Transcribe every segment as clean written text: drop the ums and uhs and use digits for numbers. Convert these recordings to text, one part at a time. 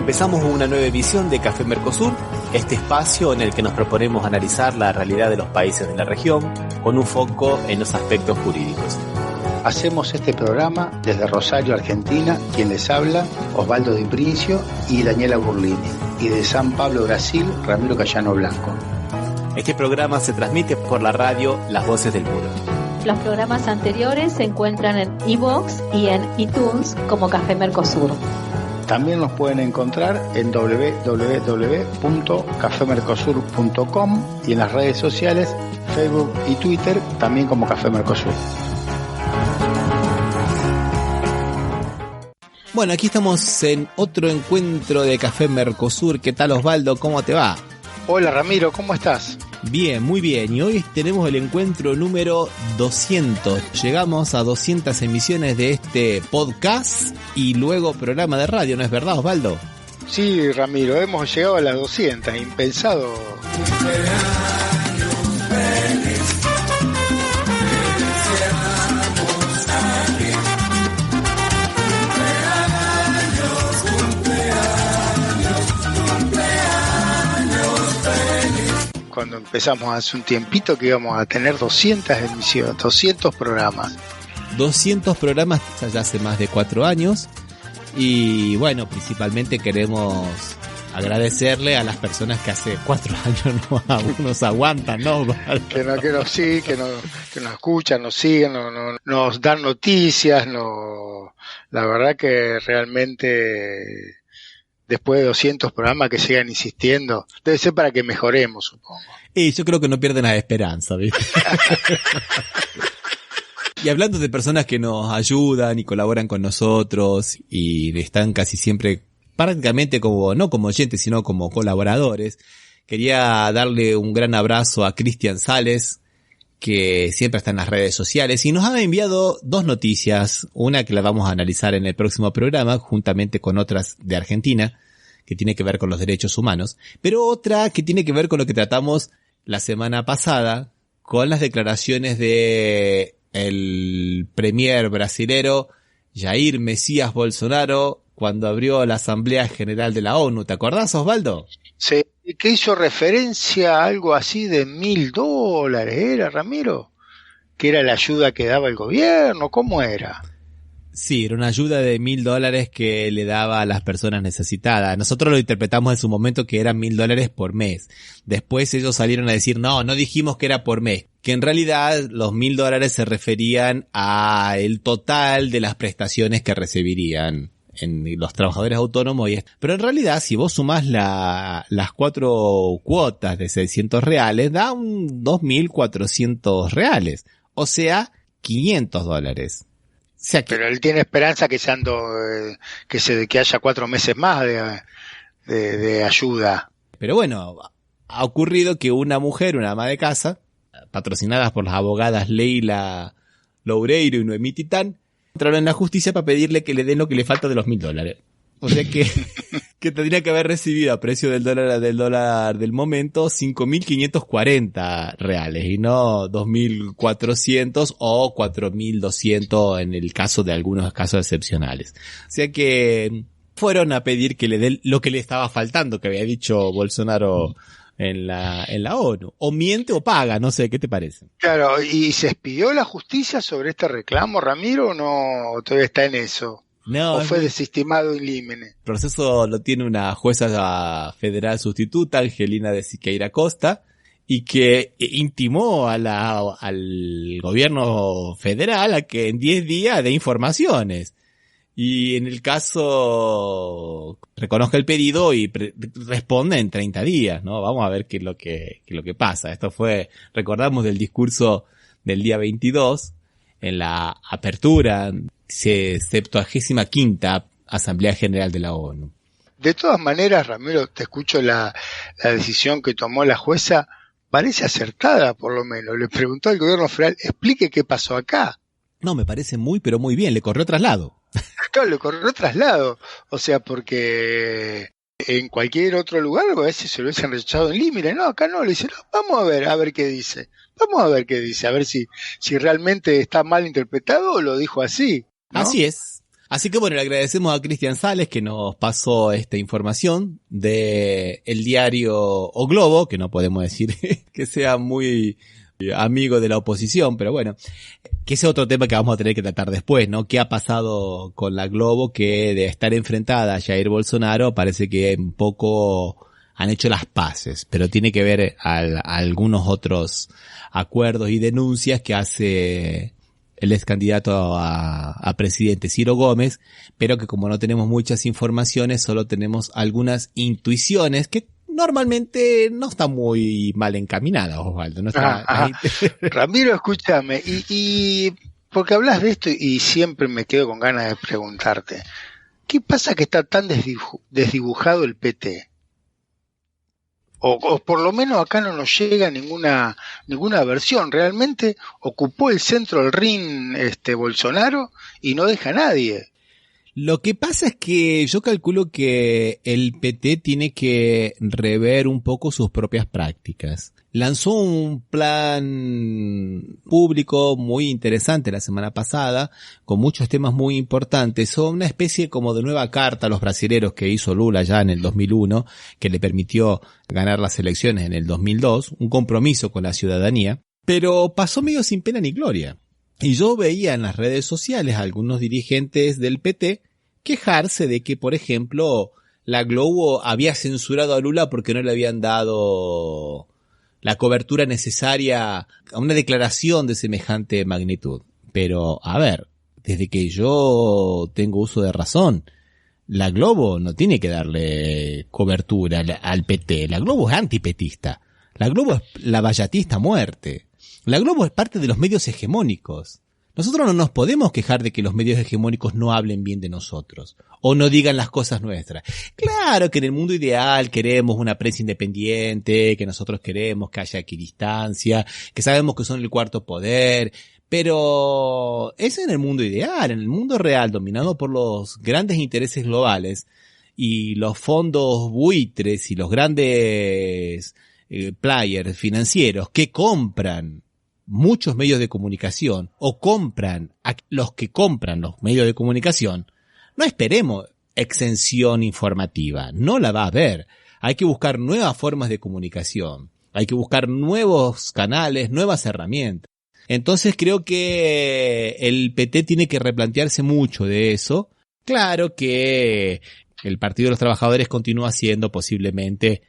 Empezamos una nueva edición de Café Mercosur, este espacio en el que nos proponemos analizar la realidad de los países de la región con un foco en los aspectos jurídicos. Hacemos este programa desde Rosario, Argentina, quien les habla, Osvaldo Di Princio y Daniela Burlini, y de San Pablo, Brasil, Ramiro Cayano Blanco. Este programa se transmite por la radio Las Voces del Muro. Los programas anteriores se encuentran en iVoox y en iTunes como Café Mercosur. También nos pueden encontrar en www.cafemercosur.com y en las redes sociales, Facebook y Twitter, también como Café Mercosur. Bueno, aquí estamos en otro encuentro de Café Mercosur. ¿Qué tal, Osvaldo? ¿Cómo te va? Hola, Ramiro, ¿cómo estás? Bien, muy bien. Y hoy tenemos el encuentro número 200. Llegamos a 200 emisiones de este podcast y luego programa de radio, ¿no es verdad, Osvaldo? Sí, Ramiro, hemos llegado a las 200, impensado. Cuando empezamos hace un tiempito que íbamos a tener 200 emisiones, 200 programas. 200 programas ya hace más de 4 años y bueno, principalmente queremos agradecerle a las personas que hace 4 años nos aguantan, ¿no? que nos escuchan, nos siguen, nos dan noticias, la verdad que realmente después de 200 programas que sigan insistiendo, debe ser para que mejoremos, supongo. Y yo creo que no pierden la esperanza, ¿viste? Y hablando de personas que nos ayudan y colaboran con nosotros y están casi siempre prácticamente como, no como oyentes, sino como colaboradores, quería darle un gran abrazo a Cristian Sales, que siempre está en las redes sociales y nos ha enviado 2 noticias, una que la vamos a analizar en el próximo programa juntamente con otras de Argentina, que tiene que ver con los derechos humanos, pero otra que tiene que ver con lo que tratamos la semana pasada, con las declaraciones de el premier brasilero Jair Messias Bolsonaro cuando abrió la Asamblea General de la ONU. ¿Te acordás, Osvaldo? Sí, que hizo referencia a algo así de $1.000, ¿era, Ramiro? Que era la ayuda que daba el gobierno, ¿cómo era? Sí, era una ayuda de $1.000 que le daba a las personas necesitadas. Nosotros lo interpretamos en su momento que eran $1.000 por mes. Después ellos salieron a decir, no dijimos que era por mes. Que en realidad los $1.000 se referían a el total de las prestaciones que recibirían en los trabajadores autónomos. Pero en realidad, si vos sumás las 4 cuotas de $600, da un $2.400. O sea, $500. O sea que... Pero él tiene esperanza que que haya 4 meses más de ayuda. Pero bueno, ha ocurrido que una mujer, una ama de casa, patrocinadas por las abogadas Leila Loureiro y Noemí Titán, entraron en la justicia para pedirle que le den lo que le falta de los $1.000. O sea que tendría que haber recibido a precio del dólar del momento $5.540 y no 2.400 o 4.200 en el caso de algunos casos excepcionales. O sea que fueron a pedir que le den lo que le estaba faltando, que había dicho Bolsonaro en la ONU. O miente o paga, no sé, ¿qué te parece? Claro, ¿y se expidió la justicia sobre este reclamo, Ramiro, o no? ¿O todavía está en eso? No, ¿O fue desestimado in limine? El proceso lo tiene una jueza federal sustituta, Angelina de Siqueira Costa, y que intimó al gobierno federal a que en 10 días dé informaciones. Y en el caso reconozca el pedido y responde en 30 días, ¿no? Vamos a ver qué es lo que pasa. Esto fue, recordamos del discurso del día 22, en la apertura 75ª Asamblea General de la ONU. De todas maneras, Ramiro, te escucho la decisión que tomó la jueza, parece acertada por lo menos. Le preguntó al gobierno federal, explique qué pasó acá. No, me parece muy, pero muy bien, le corrió traslado. Claro, le corrió traslado. O sea, porque en cualquier otro lugar a veces se lo hubiesen rechazado en limine. No, acá no, le dice, no, vamos a ver qué dice. Vamos a ver qué dice, a ver si realmente está mal interpretado o lo dijo así, ¿no? Así es. Así que bueno, le agradecemos a Cristian Sales que nos pasó esta información de el diario O Globo, que no podemos decir que sea muy amigo de la oposición, pero bueno, que ese es otro tema que vamos a tener que tratar después, ¿no? ¿Qué ha pasado con la Globo que de estar enfrentada a Jair Bolsonaro parece que un poco han hecho las paces, pero tiene que ver a algunos otros acuerdos y denuncias que hace el ex candidato a presidente Ciro Gómez, pero que como no tenemos muchas informaciones, solo tenemos algunas intuiciones que normalmente no están muy mal encaminadas, Osvaldo. No está Ramiro, escúchame, y porque hablas de esto y siempre me quedo con ganas de preguntarte, ¿qué pasa que está tan desdibujado el PT? O por lo menos acá no nos llega ninguna versión. Realmente ocupó el centro del ring Bolsonaro y no deja a nadie. Lo que pasa es que yo calculo que el PT tiene que rever un poco sus propias prácticas. Lanzó un plan público muy interesante la semana pasada, con muchos temas muy importantes. Son una especie como de nueva carta a los brasileros que hizo Lula ya en el 2001, que le permitió ganar las elecciones en el 2002, un compromiso con la ciudadanía, pero pasó medio sin pena ni gloria. Y yo veía en las redes sociales a algunos dirigentes del PT quejarse de que, por ejemplo, la Globo había censurado a Lula porque no le habían dado la cobertura necesaria a una declaración de semejante magnitud. Pero, a ver, desde que yo tengo uso de razón, la Globo no tiene que darle cobertura al PT. La Globo es antipetista. La Globo es la vallatista a muerte. La Globo es parte de los medios hegemónicos. Nosotros no nos podemos quejar de que los medios hegemónicos no hablen bien de nosotros o no digan las cosas nuestras. Claro que en el mundo ideal queremos una prensa independiente, que nosotros queremos que haya equidistancia, que sabemos que son el cuarto poder, pero eso en el mundo ideal. En el mundo real, dominado por los grandes intereses globales y los fondos buitres y los grandes players financieros que compran muchos medios de comunicación o compran a los que compran los medios de comunicación, no esperemos exención informativa, no la va a haber. Hay que buscar nuevas formas de comunicación, hay que buscar nuevos canales, nuevas herramientas. Entonces creo que el PT tiene que replantearse mucho de eso. Claro que el Partido de los Trabajadores continúa siendo realmente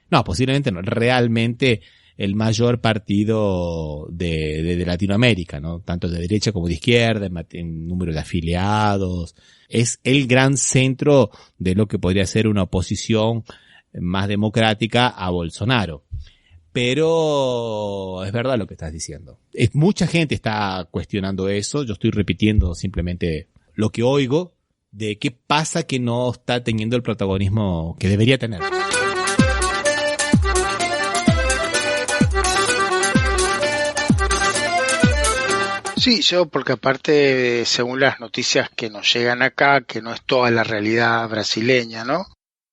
el mayor partido de Latinoamérica, ¿no? Tanto de derecha como de izquierda, en número de afiliados. Es el gran centro de lo que podría ser una oposición más democrática a Bolsonaro. Pero es verdad lo que estás diciendo. Mucha gente está cuestionando eso. Yo estoy repitiendo simplemente lo que oigo de qué pasa que no está teniendo el protagonismo que debería tener. Sí, porque aparte, según las noticias que nos llegan acá, que no es toda la realidad brasileña, ¿no?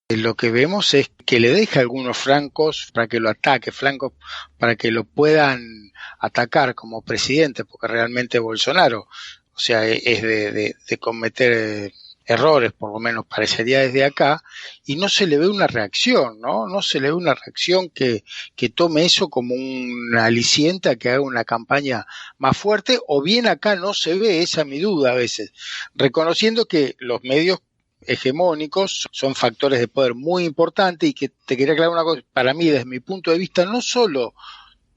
Lo que vemos es que le deja algunos flancos para que lo ataque, flancos para que lo puedan atacar como presidente, porque realmente Bolsonaro, o sea, es de cometer errores, por lo menos parecería desde acá, y no se le ve una reacción, ¿no? No se le ve una reacción que tome eso como un aliciente a que haga una campaña más fuerte, o bien acá no se ve, esa es mi duda a veces, reconociendo que los medios hegemónicos son factores de poder muy importantes y que te quería aclarar una cosa, para mí desde mi punto de vista no solo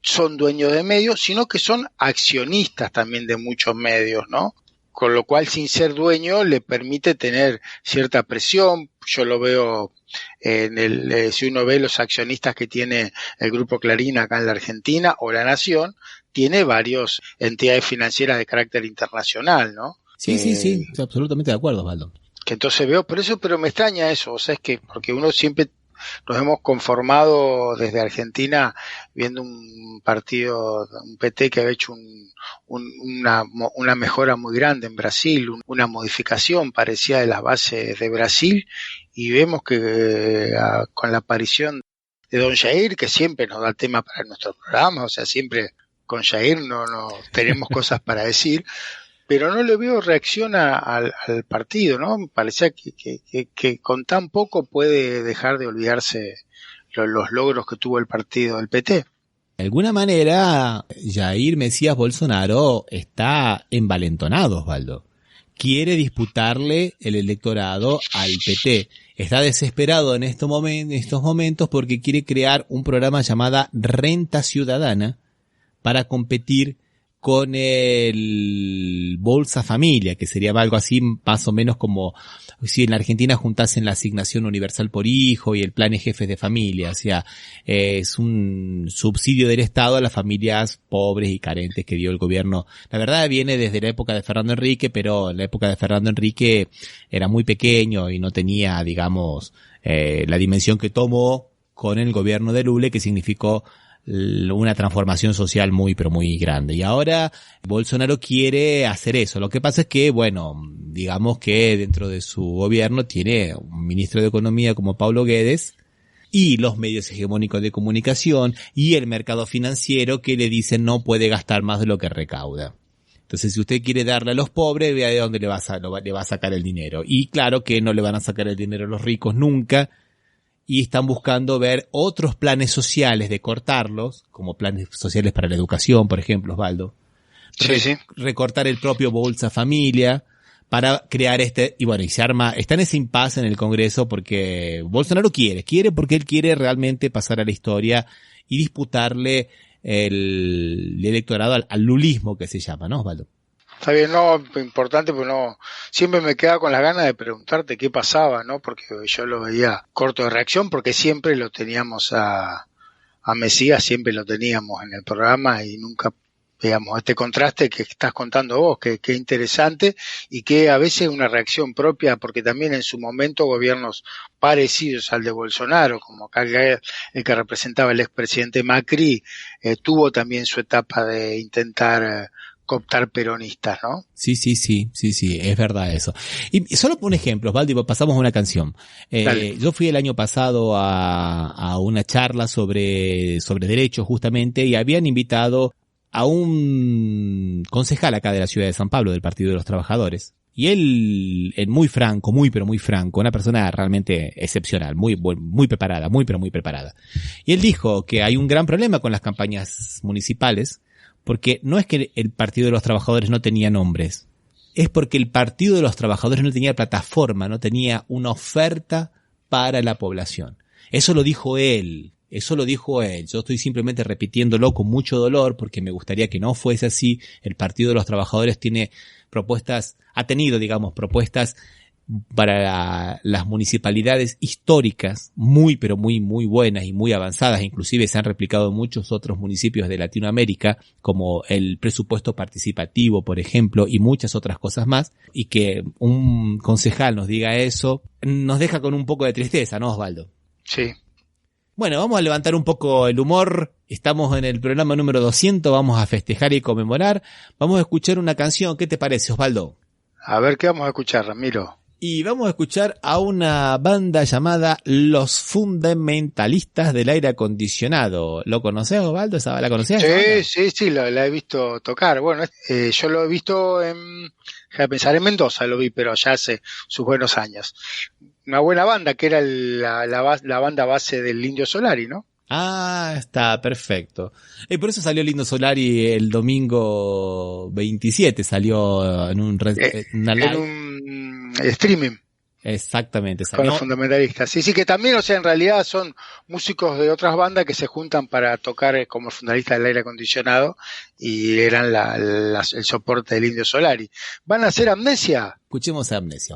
son dueños de medios, sino que son accionistas también de muchos medios, ¿no? Con lo cual, sin ser dueño, le permite tener cierta presión. Yo lo veo si uno ve los accionistas que tiene el Grupo Clarín acá en la Argentina o La Nación, tiene varias entidades financieras de carácter internacional, ¿no? Sí, estoy absolutamente de acuerdo, Osvaldo. Que entonces veo, pero me extraña eso, o sea, es que, porque uno siempre nos hemos conformado desde Argentina viendo un partido, un PT que ha hecho una mejora muy grande en Brasil, una modificación parecida de las bases de Brasil, y vemos que con la aparición de don Jair, que siempre nos da tema para nuestros programas, o sea, siempre con Jair no tenemos cosas para decir, pero no le veo reacción al partido, ¿no? Me parecía que con tan poco puede dejar de olvidarse los logros que tuvo el partido del PT. De alguna manera, Jair Mesías Bolsonaro está envalentonado, Osvaldo. Quiere disputarle el electorado al PT. Está desesperado en estos momentos porque quiere crear un programa llamado Renta Ciudadana para competir con el Bolsa Familia, que sería algo así más o menos como si en la Argentina juntasen la asignación universal por hijo y el plan de jefes de familia. O sea, es un subsidio del Estado a las familias pobres y carentes que dio el gobierno. La verdad viene desde la época de Fernando Henrique, pero en la época de Fernando Henrique era muy pequeño y no tenía, digamos, la dimensión que tomó con el gobierno de Lula, que significó una transformación social muy pero muy grande. Y ahora Bolsonaro quiere hacer eso. Lo que pasa es que, bueno, digamos que dentro de su gobierno tiene un ministro de Economía como Paulo Guedes y los medios hegemónicos de comunicación y el mercado financiero que le dicen no puede gastar más de lo que recauda. Entonces, si usted quiere darle a los pobres, vea de dónde le va a sacar el dinero. Y claro que no le van a sacar el dinero a los ricos nunca, y están buscando ver otros planes sociales de cortarlos, como planes sociales para la educación, por ejemplo, Osvaldo. Sí. Recortar el propio Bolsa Familia para crear y bueno, y se arma, está en ese impasse en el Congreso porque Bolsonaro quiere porque él quiere realmente pasar a la historia y disputarle el electorado al lulismo que se llama, ¿no, Osvaldo? Está bien, no, importante, pero no, siempre me quedaba con las ganas de preguntarte qué pasaba, ¿no? Porque yo lo veía corto de reacción, porque siempre lo teníamos a Mesías, siempre lo teníamos en el programa y nunca veíamos este contraste que estás contando vos, que interesante, y que a veces una reacción propia, porque también en su momento gobiernos parecidos al de Bolsonaro, como acá el que representaba el expresidente Macri, tuvo también su etapa de intentar cooptar peronistas, ¿no? Sí, es verdad eso. Y solo por un ejemplo, Osvaldo, pasamos a una canción. Yo fui el año pasado a una charla sobre derechos justamente y habían invitado a un concejal acá de la ciudad de San Pablo del Partido de los Trabajadores. Y él muy franco, muy franco, una persona realmente excepcional, muy preparada, muy preparada. Y él dijo que hay un gran problema con las campañas municipales, porque no es que el Partido de los Trabajadores no tenía nombres, es porque el Partido de los Trabajadores no tenía plataforma, no tenía una oferta para la población. Eso lo dijo él. Yo estoy simplemente repitiéndolo con mucho dolor porque me gustaría que no fuese así. El Partido de los Trabajadores ha tenido propuestas para las municipalidades históricas muy buenas y muy avanzadas, inclusive se han replicado en muchos otros municipios de Latinoamérica, como el presupuesto participativo, por ejemplo, y muchas otras cosas más, y que un concejal nos diga eso, nos deja con un poco de tristeza, ¿no, Osvaldo? Sí. Bueno, vamos a levantar un poco el humor, estamos en el programa número 200, vamos a festejar y conmemorar, vamos a escuchar una canción, ¿qué te parece, Osvaldo? A ver, ¿qué vamos a escuchar, Ramiro? Y vamos a escuchar a una banda llamada Los Fundamentalistas del Aire Acondicionado. ¿Lo conocés, Osvaldo? ¿La conocías? Sí, la he visto tocar. Bueno, yo lo he visto en Mendoza, lo vi, pero ya hace sus buenos años. Una buena banda, que era la banda base del Indio Solari, ¿no? Ah, está perfecto. Y por eso salió el Indio Solari el domingo 27, salió en un streaming. Exactamente. Con los fundamentalistas. Sí, que también, o sea, en realidad son músicos de otras bandas que se juntan para tocar como fundamentalistas del aire acondicionado y eran el soporte del Indio Solari. ¿Van a hacer Amnesia? Escuchemos a Amnesia.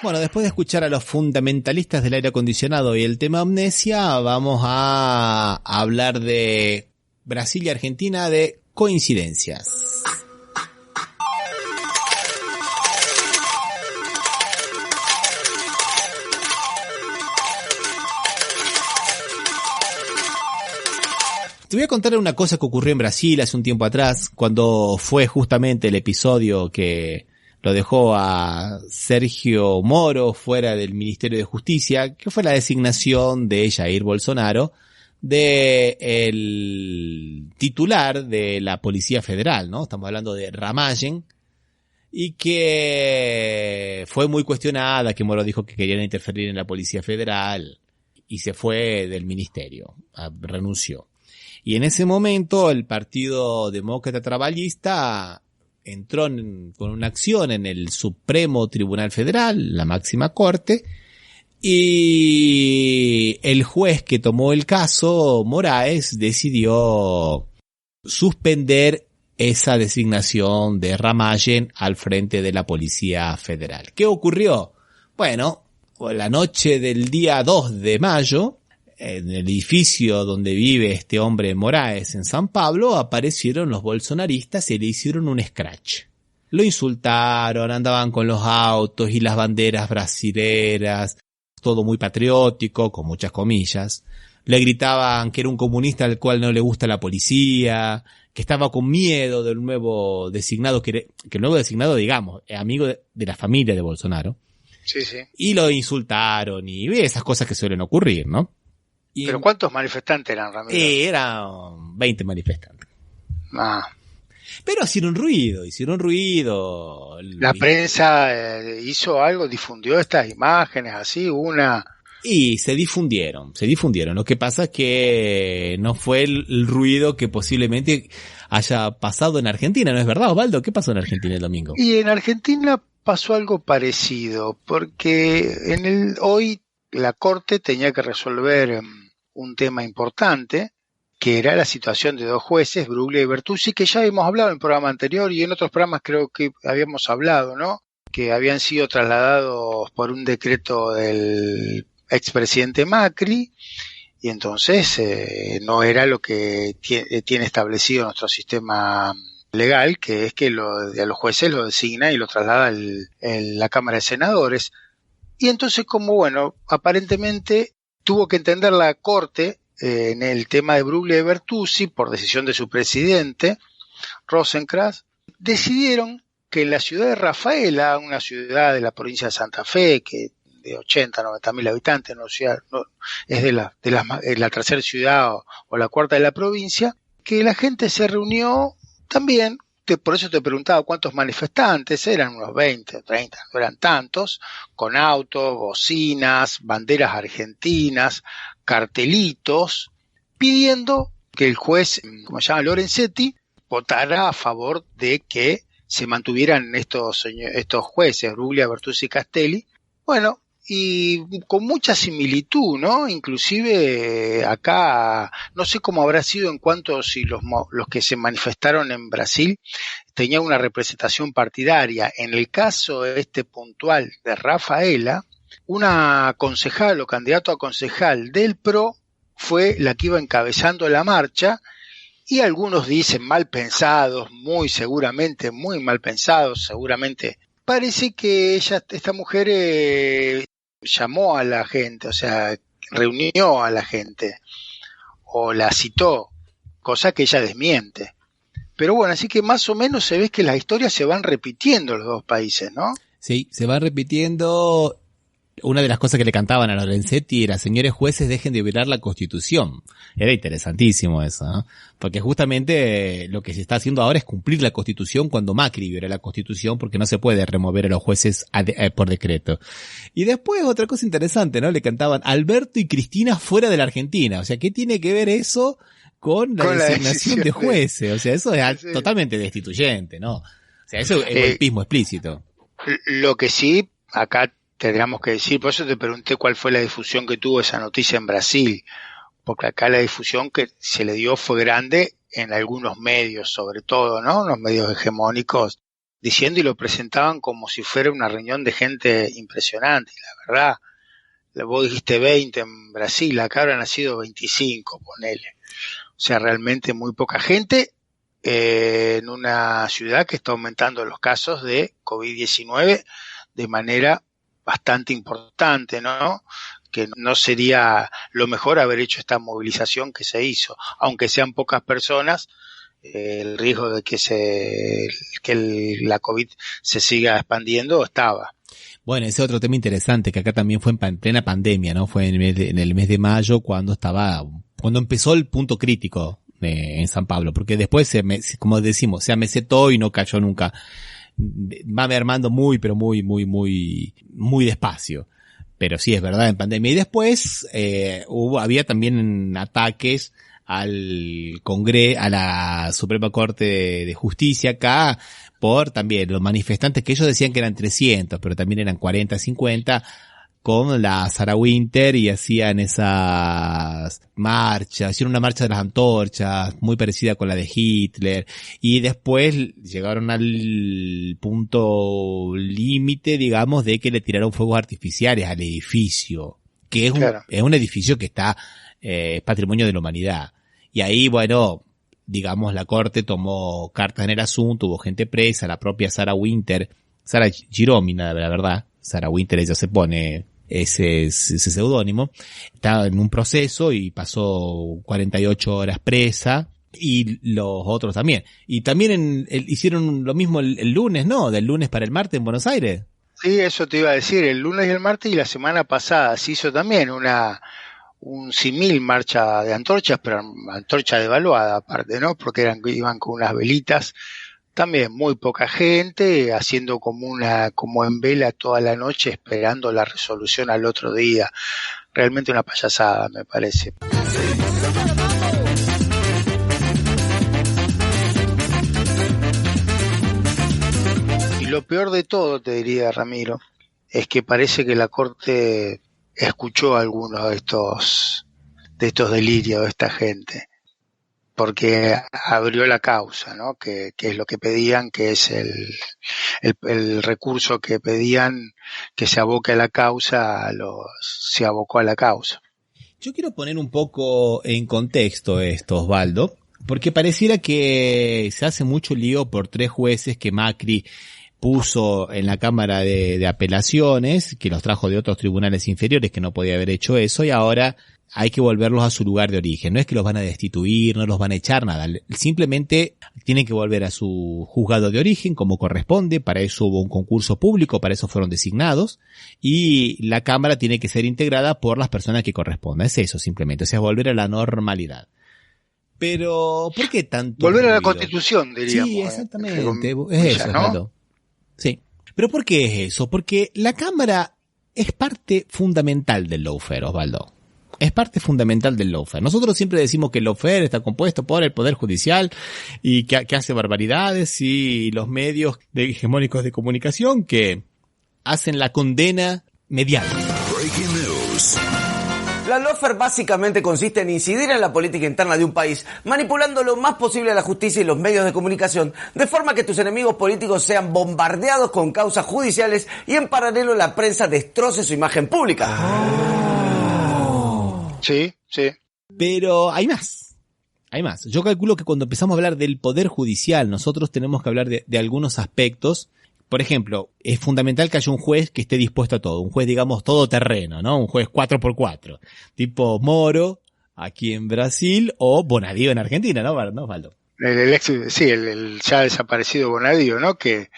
Bueno, después de escuchar a los fundamentalistas del aire acondicionado y el tema amnesia, vamos a hablar de Brasil y Argentina, de coincidencias. Te voy a contar una cosa que ocurrió en Brasil hace un tiempo atrás, cuando fue justamente el episodio que lo dejó a Sergio Moro fuera del Ministerio de Justicia, que fue la designación de Jair Bolsonaro de el titular de la Policía Federal, ¿no? Estamos hablando de Ramallen, y que fue muy cuestionada, que Moro dijo que querían interferir en la Policía Federal y se fue del ministerio, renunció. Y en ese momento el Partido Demócrata Traballista entró con una acción en el Supremo Tribunal Federal, la máxima corte, y el juez que tomó el caso, Moraes, decidió suspender esa designación de Ramallen al frente de la Policía Federal. ¿Qué ocurrió? Bueno, la noche del día 2 de mayo, en el edificio donde vive este hombre Moraes en San Pablo, aparecieron los bolsonaristas y le hicieron un scratch. Lo insultaron, andaban con los autos y las banderas brasileras, todo muy patriótico, con muchas comillas. Le gritaban que era un comunista al cual no le gusta la policía, que estaba con miedo del nuevo designado, que el nuevo designado, digamos, es amigo de la familia de Bolsonaro. Sí, sí. Y lo insultaron y esas cosas que suelen ocurrir, ¿no? ¿Pero cuántos manifestantes eran, Ramiro? Eran 20 manifestantes. Ah. Pero hicieron ruido. La prensa hizo algo, difundió estas imágenes, así, Y se difundieron. Lo que pasa es que no fue el ruido que posiblemente haya pasado en Argentina, ¿no es verdad, Osvaldo? ¿Qué pasó en Argentina el domingo? Y en Argentina pasó algo parecido, porque hoy la Corte tenía que resolver un tema importante, que era la situación de dos jueces, Bruglia y Bertuzzi, que ya habíamos hablado en el programa anterior y en otros programas creo que habíamos hablado, ¿no? Que habían sido trasladados por un decreto del expresidente Macri, y entonces no era lo que tiene establecido nuestro sistema legal, que es que a los jueces los designa y los traslada la Cámara de Senadores. Y entonces, como bueno, aparentemente tuvo que entender la Corte en el tema de Bruglia y Bertuzzi, por decisión de su presidente, Rosenkrantz, decidieron que en la ciudad de Rafaela, una ciudad de la provincia de Santa Fe, que de 80, 90 mil habitantes, es de la tercera ciudad o la cuarta de la provincia, que la gente se reunió también. Por eso te preguntaba cuántos manifestantes, eran unos 20, 30, no eran tantos, con autos, bocinas, banderas argentinas, cartelitos, pidiendo que el juez, como se llama Lorenzetti, votara a favor de que se mantuvieran estos jueces, Bruglia, Bertuzzi y Castelli. Bueno, y con mucha similitud, ¿no? Inclusive acá, no sé cómo habrá sido en cuanto si los que se manifestaron en Brasil tenían una representación partidaria. En el caso puntual de Rafaela, una concejal o candidato a concejal del PRO fue la que iba encabezando la marcha, y algunos dicen mal pensados, muy seguramente muy mal pensados, seguramente. Parece que esta mujer llamó a la gente, o sea, reunió a la gente, o la citó, cosa que ella desmiente. Pero bueno, así que más o menos se ve que las historias se van repitiendo en los dos países, ¿no? Sí, se van repitiendo. Una de las cosas que le cantaban a Lorenzetti era: señores jueces, dejen de violar la Constitución. Era interesantísimo eso, ¿no? Porque justamente lo que se está haciendo ahora es cumplir la Constitución cuando Macri viola la Constitución, porque no se puede remover a los jueces por decreto. Y después otra cosa interesante, ¿no? Le cantaban Alberto y Cristina fuera de la Argentina. O sea, ¿qué tiene que ver eso con la designación de jueces? O sea, eso es totalmente destituyente, ¿no? O sea, eso es golpismo explícito. Lo que sí, acá tendríamos que decir, por eso te pregunté cuál fue la difusión que tuvo esa noticia en Brasil, porque acá la difusión que se le dio fue grande en algunos medios, sobre todo, ¿no? Los medios hegemónicos diciendo y lo presentaban como si fuera una reunión de gente impresionante. Y la verdad, vos dijiste 20 en Brasil, acá habrán nacido 25, ponele. O sea, realmente muy poca gente en una ciudad que está aumentando los casos de COVID-19 de manera bastante importante, ¿no? Que no sería lo mejor haber hecho esta movilización que se hizo, aunque sean pocas personas, el riesgo de la COVID se siga expandiendo estaba. Bueno, ese otro tema interesante que acá también fue en plena pandemia, ¿no? Fue en el mes de mayo cuando empezó el punto crítico en San Pablo, porque después como decimos, se amesetó y no cayó nunca. Va mermando muy despacio. Pero sí, es verdad, en pandemia. Y después, había también ataques al Congreso, a la Suprema Corte de Justicia acá, por también los manifestantes que ellos decían que eran 300, pero también eran 40, 50, con la Sarah Winter, y hacían esas marchas, hicieron una marcha de las antorchas, muy parecida con la de Hitler, y después llegaron al punto límite, digamos, de que le tiraron fuegos artificiales al edificio, que es es un edificio que está, patrimonio de la humanidad. Y ahí, bueno, digamos, la corte tomó cartas en el asunto, hubo gente presa, la propia Sarah Winter, Sarah Giromina, la verdad, Sarah Winter, ella se pone ese seudónimo, estaba en un proceso y pasó 48 horas presa, y los otros también. Y también hicieron lo mismo el lunes, ¿no? Del lunes para el martes en Buenos Aires. Sí, eso te iba a decir, el lunes y el martes, y la semana pasada se hizo también un símil marcha de antorchas, pero antorcha devaluada aparte, ¿no? Porque iban con unas velitas. También muy poca gente, haciendo como en vela toda la noche, esperando la resolución al otro día. Realmente una payasada, me parece. Y lo peor de todo, te diría, Ramiro, es que parece que la Corte escuchó algunos de estos delirios de esta gente, porque abrió la causa, ¿no? Que es lo que pedían, que es el recurso que pedían, que se aboque a la causa, se abocó a la causa. Yo quiero poner un poco en contexto esto, Osvaldo, porque pareciera que se hace mucho lío por 3 jueces que Macri puso en la Cámara de Apelaciones, que los trajo de otros tribunales inferiores que no podía haber hecho eso, y ahora hay que volverlos a su lugar de origen. No es que los van a destituir, no los van a echar, nada. Simplemente tienen que volver a su juzgado de origen como corresponde. Para eso hubo un concurso público, para eso fueron designados. Y la Cámara tiene que ser integrada por las personas que correspondan. Es eso simplemente, o sea, volver a la normalidad. Pero, ¿por qué tanto volver ruido? A la Constitución, diríamos. Sí, exactamente. Es eso, ¿no? Sí. ¿Pero por qué es eso? Porque la Cámara es parte fundamental del lawfare, Osvaldo. Es parte fundamental del lawfare. Nosotros siempre decimos que el lawfare está compuesto por el Poder Judicial y que hace barbaridades, y los medios hegemónicos de comunicación que hacen la condena mediática. Breaking news. La lawfare básicamente consiste en incidir en la política interna de un país, manipulando lo más posible a la justicia y los medios de comunicación, de forma que tus enemigos políticos sean bombardeados con causas judiciales y en paralelo la prensa destroce su imagen pública. Sí, sí. Pero hay más. Hay más. Yo calculo que cuando empezamos a hablar del Poder Judicial, nosotros tenemos que hablar de algunos aspectos. Por ejemplo, es fundamental que haya un juez que esté dispuesto a todo. Un juez, digamos, todoterreno, ¿no? Un juez 4x4. Tipo Moro, aquí en Brasil, o Bonadío en Argentina, ¿no, Osvaldo? El ya desaparecido Bonadío, ¿no? Que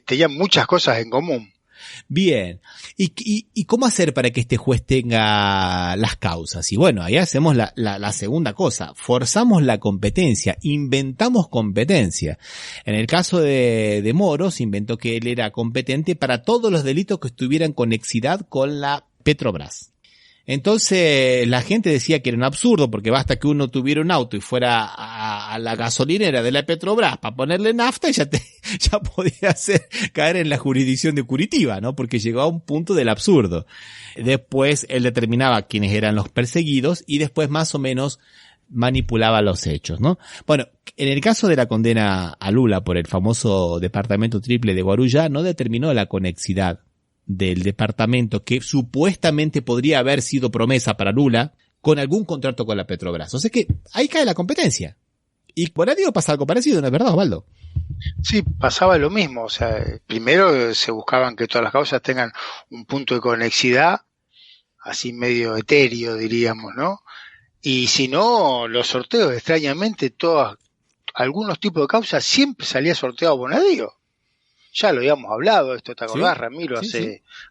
tenía muchas cosas en común. Bien. ¿Y cómo hacer para que este juez tenga las causas? Y bueno, ahí hacemos la segunda cosa. Forzamos la competencia, inventamos competencia. En el caso de Moro, se inventó que él era competente para todos los delitos que estuvieran conexidad con la Petrobras. Entonces la gente decía que era un absurdo, porque basta que uno tuviera un auto y fuera a la gasolinera de la Petrobras para ponerle nafta y ya podía caer en la jurisdicción de Curitiba, ¿no? Porque llegó a un punto del absurdo. Después él determinaba quiénes eran los perseguidos y después más o menos manipulaba los hechos, ¿no? Bueno, en el caso de la condena a Lula por el famoso departamento triple de Guarujá, no determinó la conexidad del departamento que supuestamente podría haber sido promesa para Lula con algún contrato con la Petrobras. O sea que ahí cae la competencia. Y por ahí pasa algo parecido, ¿no es verdad, Osvaldo? Sí, pasaba lo mismo. O sea, primero se buscaban que todas las causas tengan un punto de conexidad, así medio etéreo, diríamos, ¿no? Y si no, los sorteos, extrañamente, algunos tipos de causas siempre salía sorteado Bonadío. Ya lo habíamos hablado, esto te acordás, ¿sí? Ramiro,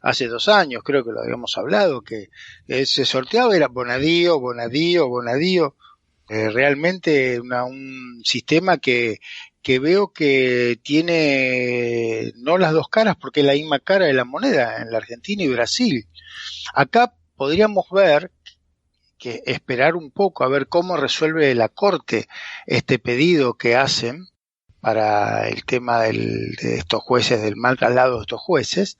hace 2 años creo que lo habíamos hablado, que ese sorteado era Bonadío. Realmente un sistema que veo que tiene no las dos caras, porque es la misma cara de la moneda en la Argentina y Brasil. Acá podríamos esperar un poco a ver cómo resuelve la Corte este pedido que hacen para el tema de estos jueces, del mal traslado de estos jueces,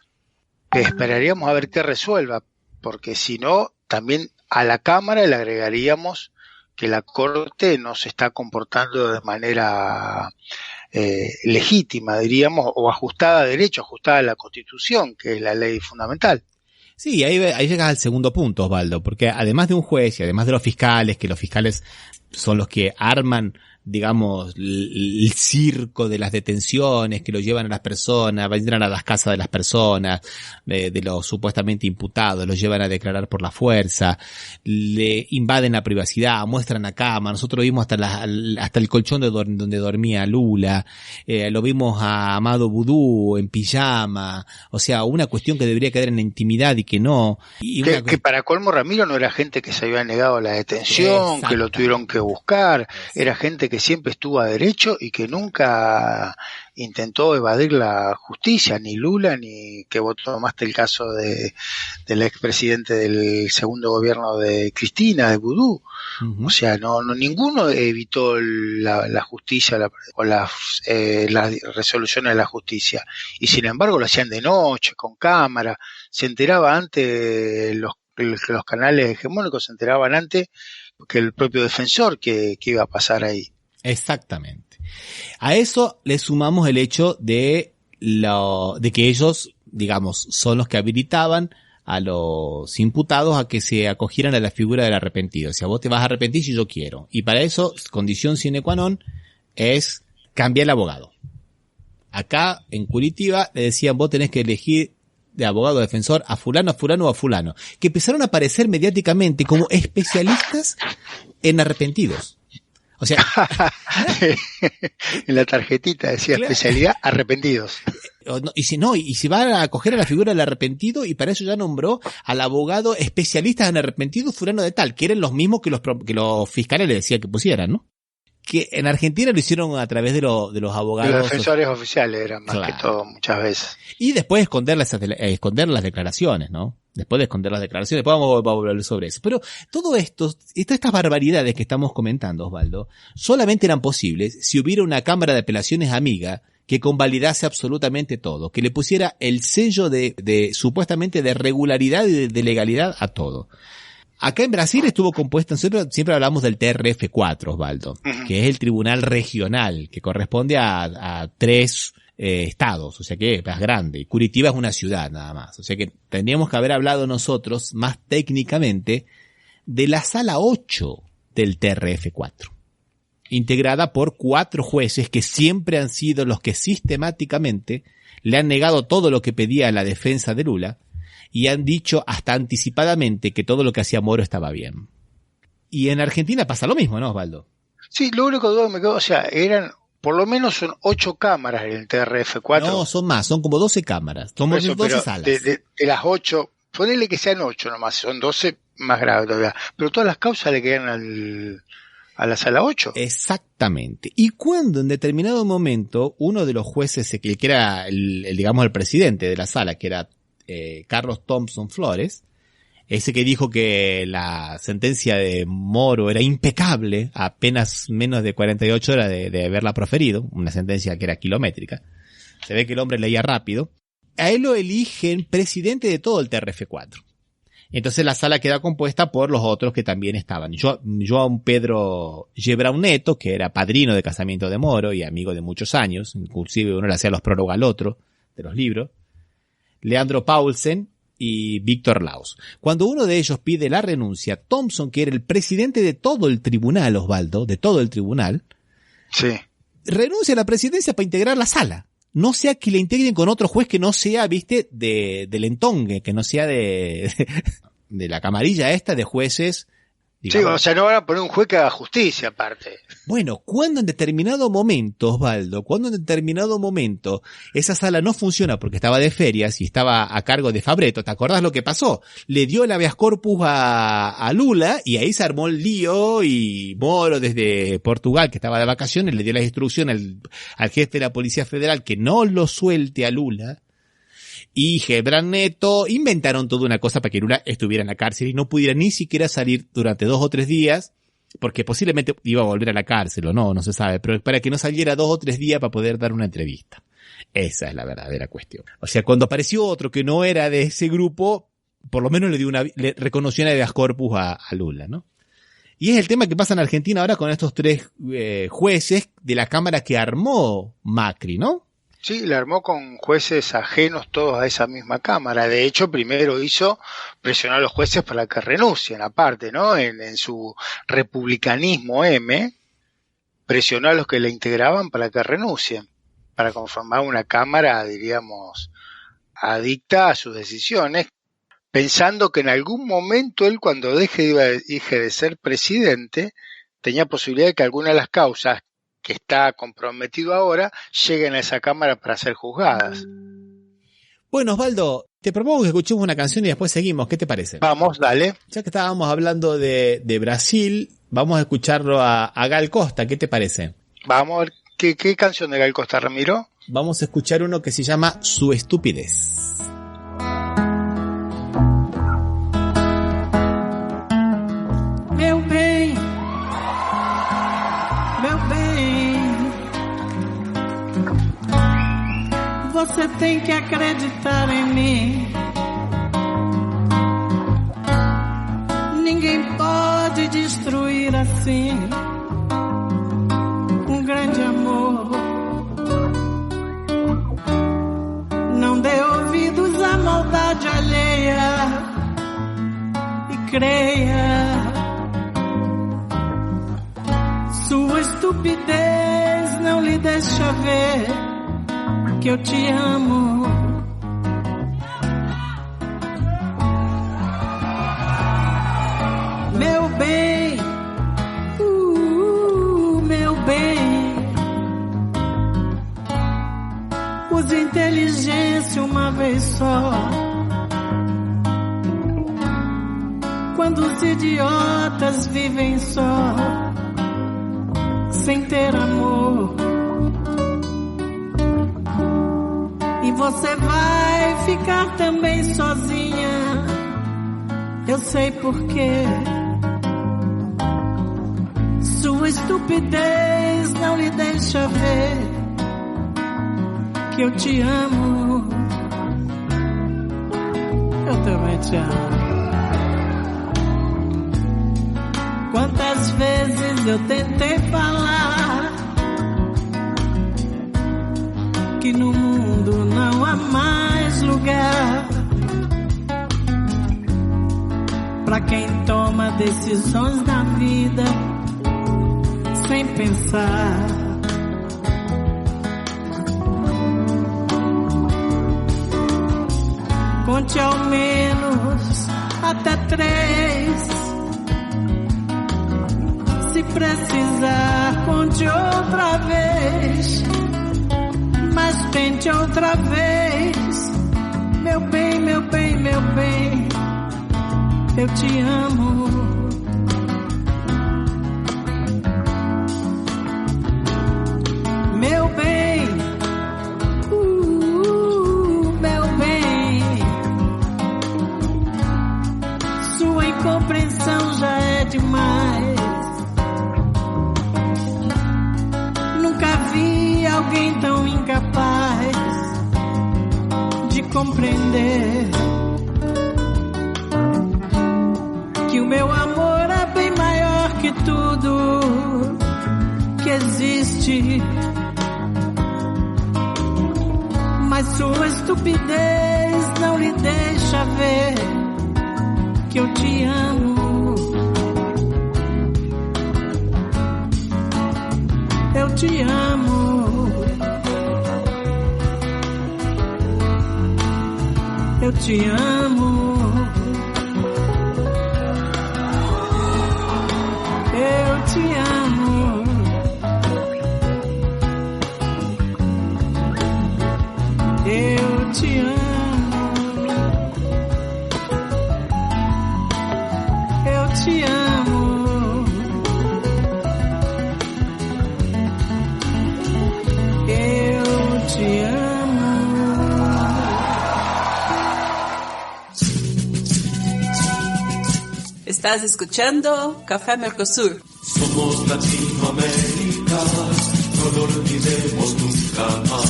que esperaríamos a ver qué resuelva, porque si no, también a la Cámara le agregaríamos que la Corte no se está comportando de manera legítima, diríamos, o ajustada a derecho, ajustada a la Constitución, que es la ley fundamental. Sí, ahí llegas al segundo punto, Osvaldo, porque además de un juez y además de los fiscales, que los fiscales son los que arman, digamos, el circo de las detenciones, que lo llevan a las personas, entran a las casas de las personas, de los supuestamente imputados, los llevan a declarar por la fuerza, le invaden la privacidad, muestran la cama. Nosotros vimos hasta el colchón donde dormía Lula, lo vimos a Amado Vudú en pijama, o sea, una cuestión que debería quedar en la intimidad y que no. Que para colmo, Ramiro, no era gente que se había negado a la detención, que lo tuvieron que buscar, era gente que siempre estuvo a derecho y que nunca intentó evadir la justicia, ni Lula, ni que vos tomaste el caso del expresidente del segundo gobierno de Cristina, de Vudú. Uh-huh. O sea, no ninguno evitó la justicia o las resoluciones de la justicia. Y sin embargo lo hacían de noche, con cámara, se enteraba antes, los canales hegemónicos se enteraban antes que el propio defensor que iba a pasar ahí. Exactamente. A eso le sumamos el hecho de que ellos, digamos, son los que habilitaban a los imputados a que se acogieran a la figura del arrepentido. O sea, vos te vas a arrepentir si yo quiero. Y para eso, condición sine qua non es cambiar el abogado. Acá, en Curitiba, le decían, vos tenés que elegir de abogado defensor a fulano o a fulano, que empezaron a aparecer mediáticamente como especialistas en arrepentidos. O sea, en la tarjetita decía, claro, especialidad arrepentidos. Y si va a acoger a la figura del arrepentido, y para eso ya nombró al abogado especialista en arrepentidos fulano de tal, que eran los mismos que los fiscales le decían que pusieran, ¿no? Que en Argentina lo hicieron a través de los abogados. Los defensores oficiales eran más, claro, que todo, muchas veces. Y después esconder las declaraciones, ¿no? Después de esconder las declaraciones, después vamos a hablar sobre eso. Pero todo esto, estas barbaridades que estamos comentando, Osvaldo, solamente eran posibles si hubiera una Cámara de Apelaciones amiga que convalidase absolutamente todo, que le pusiera el sello de supuestamente de regularidad y de legalidad a todo. Acá en Brasil estuvo compuesta, siempre hablamos del TRF4, Osvaldo, que es el tribunal regional, que corresponde a 3 estados, o sea que es más grande. Curitiba es una ciudad nada más, o sea que tendríamos que haber hablado nosotros más técnicamente de la sala 8 del TRF4, integrada por 4 jueces que siempre han sido los que sistemáticamente le han negado todo lo que pedía la defensa de Lula, y han dicho hasta anticipadamente que todo lo que hacía Moro estaba bien. Y en Argentina pasa lo mismo, ¿no, Osvaldo? Sí, lo único que me quedó, o sea, por lo menos son 8 cámaras en el TRF4. No, son más, son como 12 cámaras, son 12 salas. De las 8, ponele que sean 8 nomás, son 12 más graves todavía. Pero todas las causas le quedan a la sala 8. Exactamente. Y cuando en determinado momento uno de los jueces, que era digamos el presidente de la sala, que era Carlos Thompson Flores, ese que dijo que la sentencia de Moro era impecable, apenas menos de 48 horas de haberla proferido, una sentencia que era kilométrica, se ve que el hombre leía rápido, a él lo eligen presidente de todo el TRF4. Entonces la sala queda compuesta por los otros que también estaban. João Pedro Gebrau Neto, que era padrino de casamiento de Moro y amigo de muchos años, inclusive uno le hacía los prólogos al otro de los libros. Leandro Paulsen y Víctor Laus. Cuando uno de ellos pide la renuncia, Thompson, que era el presidente de todo el tribunal, Osvaldo, de todo el tribunal, sí, renuncia a la presidencia para integrar la sala. No sea que le integren con otro juez que no sea, viste, del entongue, que no sea de la camarilla esta de jueces. Digamos. Sí, o sea, no van a poner un juez que haga justicia aparte. Bueno, cuando en determinado momento, Osvaldo, esa sala no funciona porque estaba de ferias y estaba a cargo de Fabretto, ¿te acordás lo que pasó? Le dio el habeas corpus a Lula y ahí se armó el lío y Moro desde Portugal, que estaba de vacaciones, le dio la instrucción al jefe de la Policía Federal que no lo suelte a Lula. Y Gebrau Neto inventaron toda una cosa para que Lula estuviera en la cárcel y no pudiera ni siquiera salir durante 2 o 3 días, porque posiblemente iba a volver a la cárcel o no se sabe, pero para que no saliera 2 o 3 días para poder dar una entrevista. Esa es la verdadera cuestión. O sea, cuando apareció otro que no era de ese grupo, por lo menos le reconoció en habeas corpus a Lula, ¿no? Y es el tema que pasa en Argentina ahora con estos 3 jueces de la Cámara que armó Macri, ¿no? Sí, la armó con jueces ajenos todos a esa misma Cámara. De hecho, primero presionar a los jueces para que renuncien, aparte, ¿no? En su republicanismo presionó a los que le integraban para que renuncien, para conformar una Cámara, diríamos, adicta a sus decisiones, pensando que en algún momento él, cuando deje de ser presidente, tenía posibilidad de que alguna de las causas que está comprometido ahora, lleguen a esa Cámara para ser juzgadas. Bueno, Osvaldo, te propongo que escuchemos una canción y después seguimos. ¿Qué te parece? Vamos, dale. Ya que estábamos hablando de Brasil, vamos a escucharlo a Gal Costa. ¿Qué te parece? Vamos a ver, ¿qué canción de Gal Costa, Ramiro? Vamos a escuchar uno que se llama Su Estupidez. Você tem que acreditar em mim. Ninguém pode destruir assim um grande amor. Não dê ouvidos à maldade alheia e creia. Sua estupidez não lhe deixa ver que eu te amo. Meu bem, meu bem, use inteligência uma vez só. Quando os idiotas vivem só, sem ter amor, e você vai ficar também sozinha, eu sei porquê. Sua estupidez não lhe deixa ver que eu te amo. Eu também te amo. Quantas vezes eu tentei falar que no mundo não há mais lugar pra quem toma decisões na vida sem pensar. Conte ao menos até 3. Se precisar, conte outra vez, mas tente outra vez. Meu bem, meu bem, meu bem, eu te amo. Meu bem, meu bem, sua incompreensão já é demais. Nunca vi alguém tão incapaz de compreender o meu amor é bem maior que tudo que existe. Mas sua estupidez não lhe deixa ver que eu te amo. Eu te amo. Eu te amo. Eu te amo. Eu te amo. Eu te amo. Eu te amo. Estás escuchando Café Mercosur. Somos Latinoamérica, no lo olvidemos nunca más.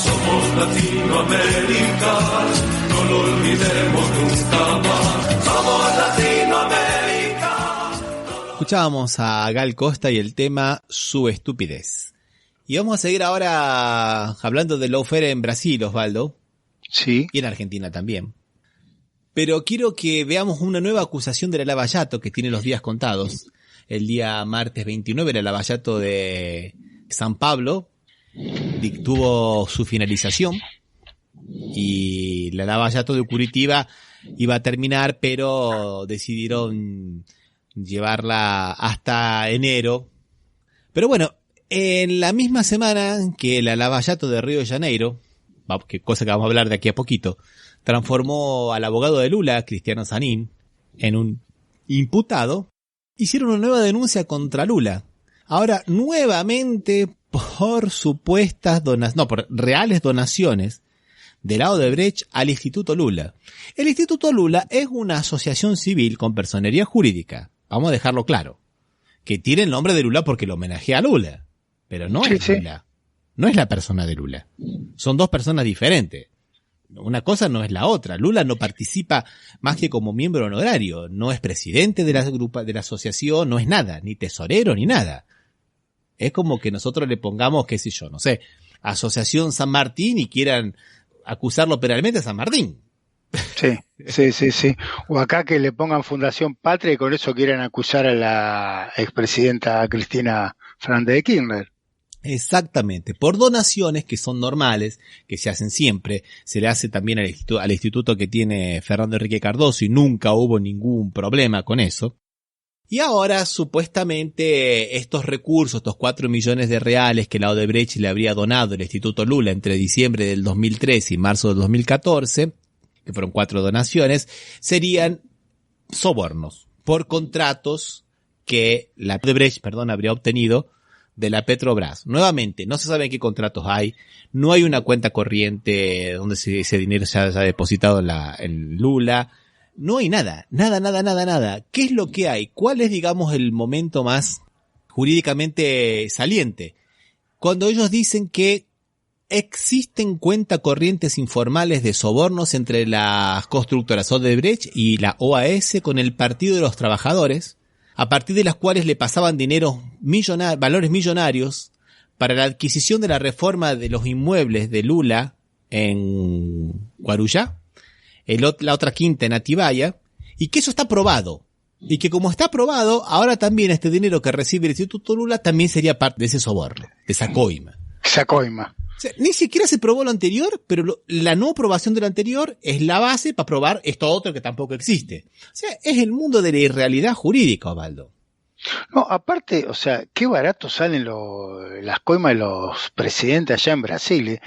Somos Latinoamérica, no lo olvidemos nunca más. Somos Latinoamérica. Escuchábamos a Gal Costa y el tema Su Estupidez. Y vamos a seguir ahora hablando de lawfare en Brasil, Osvaldo. Sí. Y en Argentina también. Pero quiero que veamos una nueva acusación de la Lava Jato que tiene los días contados. El día martes 29 la Lava Jato de San Pablo tuvo su finalización y la Lava Jato de Curitiba iba a terminar, pero decidieron llevarla hasta enero. Pero bueno, en la misma semana que la Lava Jato de Río de Janeiro, que cosa que vamos a hablar de aquí a poquito, transformó al abogado de Lula, Cristiano Zanin, en un imputado, hicieron una nueva denuncia contra Lula. Ahora, nuevamente, por supuestas por reales donaciones del lado de Odebrecht al Instituto Lula. El Instituto Lula es una asociación civil con personería jurídica. Vamos a dejarlo claro. Que tiene el nombre de Lula porque lo homenajea a Lula. Pero no es Lula. No es la persona de Lula. Son dos personas diferentes. Una cosa no es la otra. Lula no participa más que como miembro honorario. No es presidente de la asociación, no es nada. Ni tesorero, ni nada. Es como que nosotros le pongamos, qué sé yo, no sé, Asociación San Martín y quieran acusarlo penalmente a San Martín. Sí. O acá que le pongan Fundación Patria y con eso quieran acusar a la expresidenta Cristina Fernández de Kirchner. Exactamente, por donaciones que son normales, que se hacen siempre, se le hace también al instituto que tiene Fernando Enrique Cardoso y nunca hubo ningún problema con eso. Y ahora, supuestamente, estos recursos, estos 4 millones de reales que la Odebrecht le habría donado el Instituto Lula entre diciembre del 2013 y marzo del 2014, que fueron 4 donaciones, serían sobornos por contratos que la Odebrecht, habría obtenido de la Petrobras. Nuevamente, no se sabe qué contratos hay, no hay una cuenta corriente donde ese dinero se haya depositado en Lula. No hay nada. ¿Qué es lo que hay? ¿Cuál es, digamos, el momento más jurídicamente saliente? Cuando ellos dicen que existen cuentas corrientes informales de sobornos entre las constructoras Odebrecht y la OAS con el Partido de los Trabajadores, a partir de las cuales le pasaban valores millonarios para la adquisición de la reforma de los inmuebles de Lula en Guarujá, la otra quinta en Atibaia, y que eso está aprobado. Y que como está aprobado, ahora también este dinero que recibe el Instituto Lula también sería parte de ese soborno, de esa coima. O sea, ni siquiera se probó lo anterior, pero la no aprobación de lo anterior es la base para probar esto otro que tampoco existe. O sea, es el mundo de la irrealidad jurídica, Osvaldo. No, aparte, o sea, qué barato salen las coimas de los presidentes allá en Brasil.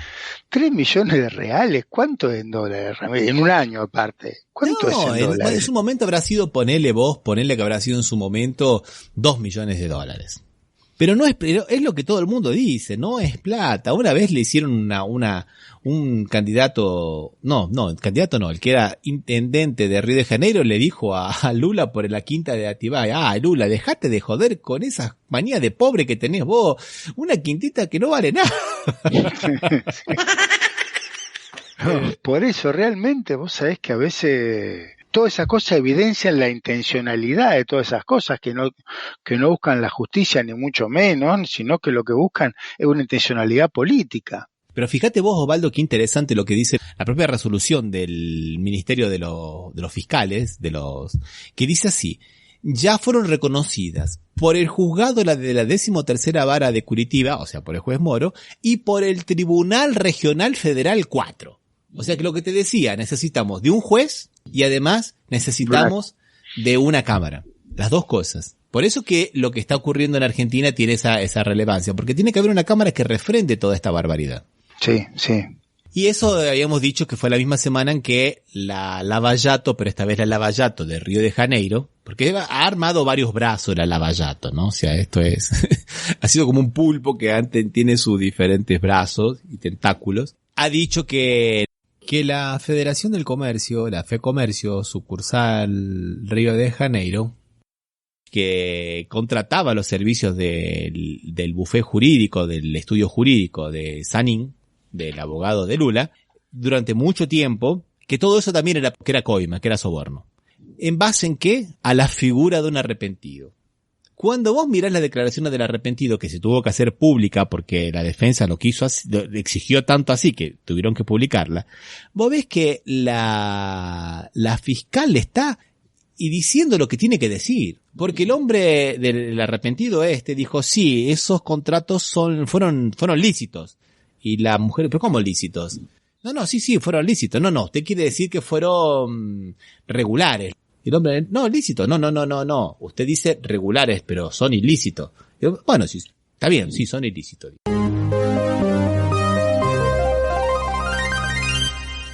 3 millones de reales, ¿cuánto es en dólares? En un año aparte. ¿Cuánto es en dólares? En su momento habrá sido, ponele que habrá sido en su momento 2 millones de dólares. Pero es lo que todo el mundo dice, no es plata. Una vez le hicieron un candidato, el que era intendente de Río de Janeiro le dijo a Lula por la quinta de Atibaia, Lula, dejate de joder con esas manías de pobre que tenés vos, una quintita que no vale nada. Por eso realmente vos sabés que a veces todas esas cosas evidencian la intencionalidad de todas esas cosas, que no buscan la justicia ni mucho menos, sino que lo que buscan es una intencionalidad política. Pero fíjate vos, Osvaldo, qué interesante lo que dice la propia resolución del Ministerio de los Fiscales, que dice así: ya fueron reconocidas por el juzgado de la 13ª Vara de Curitiba, o sea, por el juez Moro, y por el Tribunal Regional Federal 4. O sea que lo que te decía, necesitamos de un juez y además necesitamos de una cámara. Las dos cosas. Por eso que lo que está ocurriendo en Argentina tiene esa relevancia, porque tiene que haber una cámara que refrende toda esta barbaridad. Sí, sí. Y eso habíamos dicho que fue la misma semana en que la Lava Jato, pero esta vez la Lava Jato de Río de Janeiro, porque ha armado varios brazos la Lava Jato, ¿no? O sea, esto es, ha sido como un pulpo que antes tiene sus diferentes brazos y tentáculos. Ha dicho que la Federación del Comercio, la FEComercio, sucursal Río de Janeiro, que contrataba los servicios del bufé jurídico, del estudio jurídico de Sanín, del abogado de Lula, durante mucho tiempo, que todo eso también era coima, que era soborno. ¿En base en qué? A la figura de un arrepentido. Cuando vos mirás las declaraciones del arrepentido, que se tuvo que hacer pública porque la defensa lo exigió tanto así que tuvieron que publicarla, vos ves que la fiscal está y diciendo lo que tiene que decir. Porque el hombre del arrepentido dijo, sí, esos contratos fueron lícitos. Y la mujer, ¿pero cómo lícitos? No, sí, fueron lícitos. No, usted quiere decir que fueron regulares. Y el hombre, no, lícitos. No. Usted dice regulares, pero son ilícitos. Y yo, bueno, sí, está bien, sí, son ilícitos.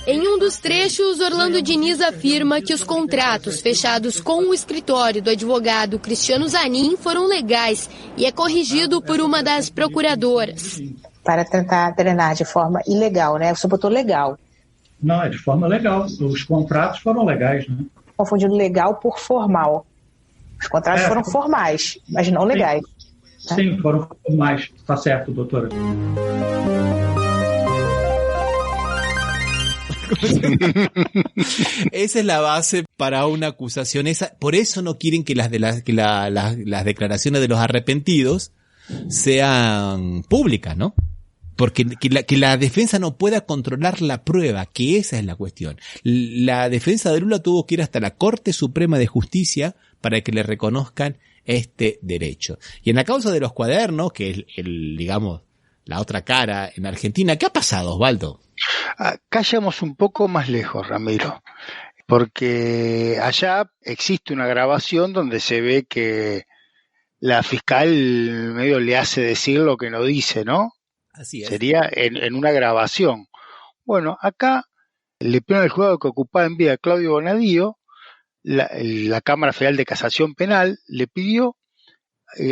Em dos trechos, Orlando Diniz afirma que os contratos fechados com o escritório do advogado Cristiano Zanin foram legais e é corrigido por uma das procuradoras. Para tentar drenar de forma ilegal, né? Você botou legal. Não, é de forma legal. Os contratos foram legais, né? Confundindo legal por formal. Os contratos foram formais, mas não legais. Sim, sim, foram formais. Está certo, doutora. Esa es la base para una acusación. Por eso no quieren que las declaraciones de los arrepentidos sean públicas, ¿no? Porque que la defensa no pueda controlar la prueba, que esa es la cuestión. La defensa de Lula tuvo que ir hasta la Corte Suprema de Justicia para que le reconozcan este derecho. Y en la causa de los cuadernos, que es digamos, la otra cara en Argentina, ¿qué ha pasado, Osvaldo? Acá llegamos un poco más lejos, Ramiro, porque allá existe una grabación donde se ve que la fiscal medio le hace decir lo que no dice, ¿no? Así es. Sería en una grabación. Bueno, acá el pleno del juzgado que ocupaba en vida Claudio Bonadío, la Cámara Federal de Casación Penal, le pidió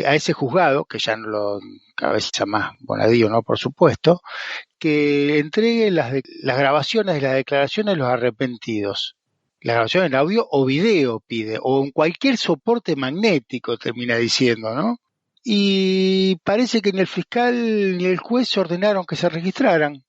a ese juzgado, que ya no lo cabeza más Bonadío, ¿no? Por supuesto, que entregue las grabaciones de las declaraciones de los arrepentidos. La grabación en audio o video pide, o en cualquier soporte magnético, termina diciendo, ¿no? Y parece que ni el fiscal ni el juez ordenaron que se registraran.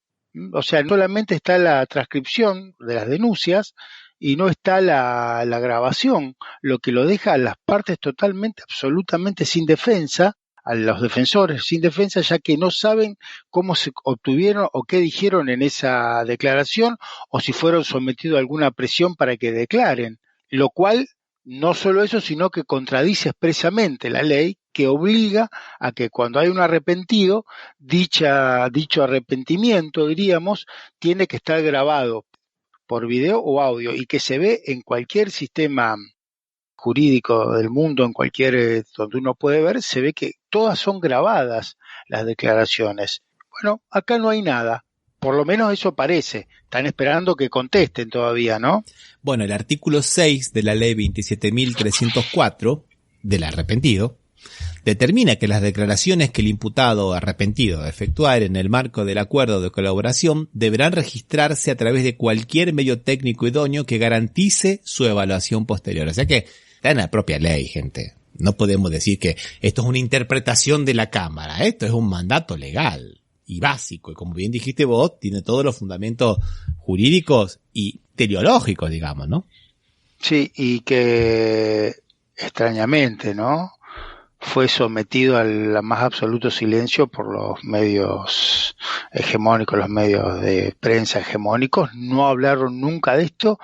O sea, no solamente está la transcripción de las denuncias y no está la grabación, lo que lo deja a las partes totalmente, absolutamente sin defensa, a los defensores sin defensa, ya que no saben cómo se obtuvieron o qué dijeron en esa declaración o si fueron sometidos a alguna presión para que declaren, lo cual no solo eso, sino que contradice expresamente la ley que obliga a que cuando hay un arrepentido, dicho arrepentimiento, diríamos, tiene que estar grabado por video o audio y que se ve en cualquier sistema jurídico del mundo, en cualquier donde uno puede ver, se ve que todas son grabadas las declaraciones. Bueno, acá no hay nada. Por lo menos eso parece. Están esperando que contesten todavía, ¿no? Bueno, el artículo 6 de la ley 27.304 del arrepentido determina que las declaraciones que el imputado arrepentido efectuar en el marco del acuerdo de colaboración deberán registrarse a través de cualquier medio técnico idóneo que garantice su evaluación posterior. O sea que está en la propia ley, gente. No podemos decir que esto es una interpretación de la Cámara. Esto es un mandato legal y básico. Y como bien dijiste vos, tiene todos los fundamentos jurídicos y teleológicos, digamos, ¿no? Sí, y que extrañamente, ¿no?, fue sometido al más absoluto silencio por los medios hegemónicos, los medios de prensa hegemónicos. No hablaron nunca de esto,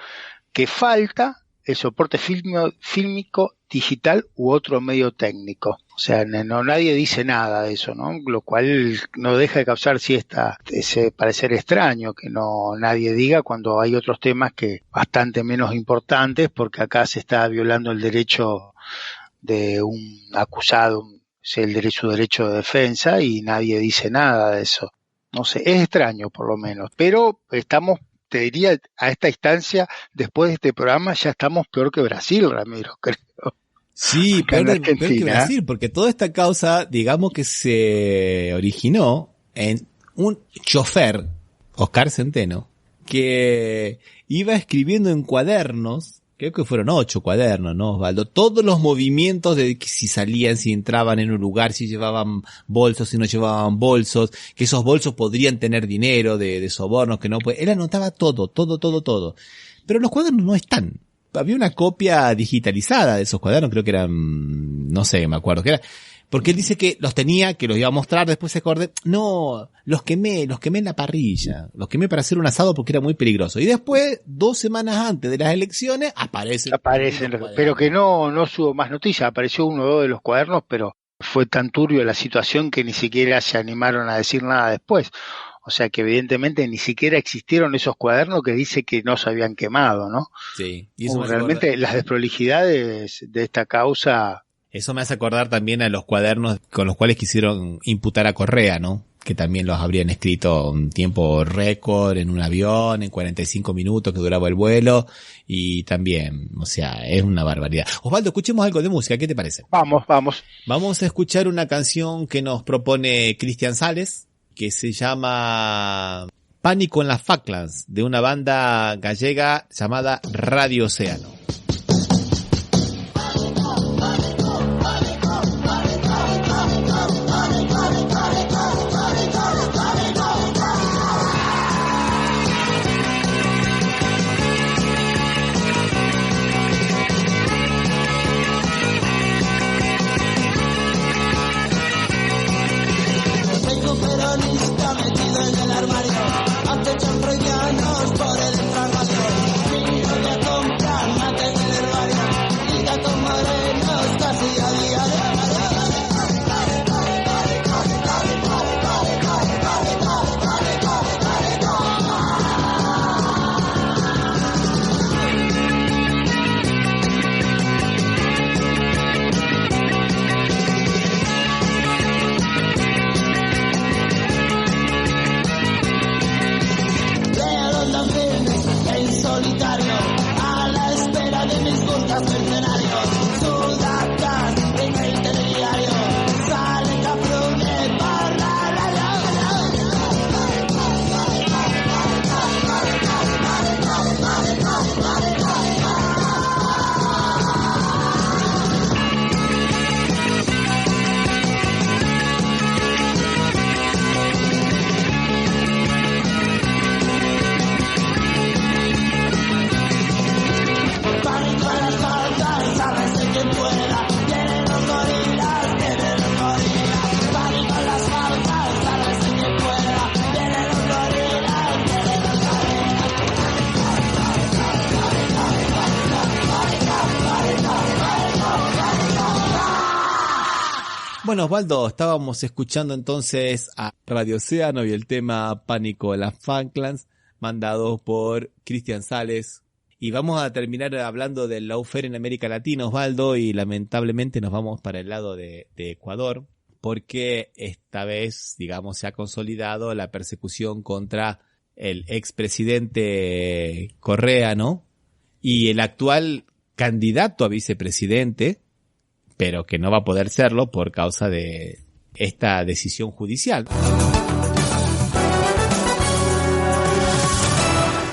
que falta el soporte fílmico, digital u otro medio técnico. O sea, nadie dice nada de eso, ¿no? Lo cual no deja de causar ese parecer extraño que nadie diga cuando hay otros temas que bastante menos importantes, porque acá se está violando el derecho de un acusado, su derecho de defensa, y nadie dice nada de eso. No sé, es extraño por lo menos, pero estamos, te diría, a esta instancia, después de este programa, ya estamos peor que Brasil, Ramiro, creo. Sí, peor que Brasil, porque toda esta causa, digamos que se originó en un chofer, Oscar Centeno, que iba escribiendo en cuadernos, creo que fueron 8 cuadernos, ¿no, Osvaldo? Todos los movimientos de que si salían, si entraban en un lugar, si llevaban bolsos, si no llevaban bolsos, que esos bolsos podrían tener dinero de sobornos, que no puede. Él anotaba todo. Pero los cuadernos no están. Había una copia digitalizada de esos cuadernos, creo que eran, no sé, me acuerdo que era. Porque él dice que los tenía, que los iba a mostrar, después se acordé, no, los quemé en la parrilla, los quemé para hacer un asado porque era muy peligroso. Y después, 2 semanas antes de las elecciones, aparecen, pero que no hubo más noticias, apareció 1 o 2 de los cuadernos, pero fue tan turbio la situación que ni siquiera se animaron a decir nada después. O sea que evidentemente ni siquiera existieron esos cuadernos que dice que no se habían quemado, ¿no? Sí. Y eso realmente las desprolijidades de esta causa. Eso me hace acordar también a los cuadernos con los cuales quisieron imputar a Correa, ¿no? Que también los habrían escrito un tiempo récord en un avión, en 45 minutos que duraba el vuelo, y también, o sea, es una barbaridad. Osvaldo, escuchemos algo de música, ¿qué te parece? Vamos. Vamos a escuchar una canción que nos propone Cristian Sales, que se llama Pánico en las Falklands, de una banda gallega llamada Radio Océano. Por el fragazo, vino de comprar mate en el herbario, y gatos morenos casi a diario. Solitario, a la espera de mis buscas mercenarios, sudacas en el telediario, sale Caprune para Bueno, Osvaldo, estábamos escuchando entonces a Radio Océano y el tema Pánico en las Falklands, mandado por Cristian Sales. Y vamos a terminar hablando del lawfare en América Latina, Osvaldo, y lamentablemente nos vamos para el lado de Ecuador, porque esta vez, digamos, se ha consolidado la persecución contra el expresidente Correa, ¿no? Y el actual candidato a vicepresidente, pero que no va a poder serlo por causa de esta decisión judicial.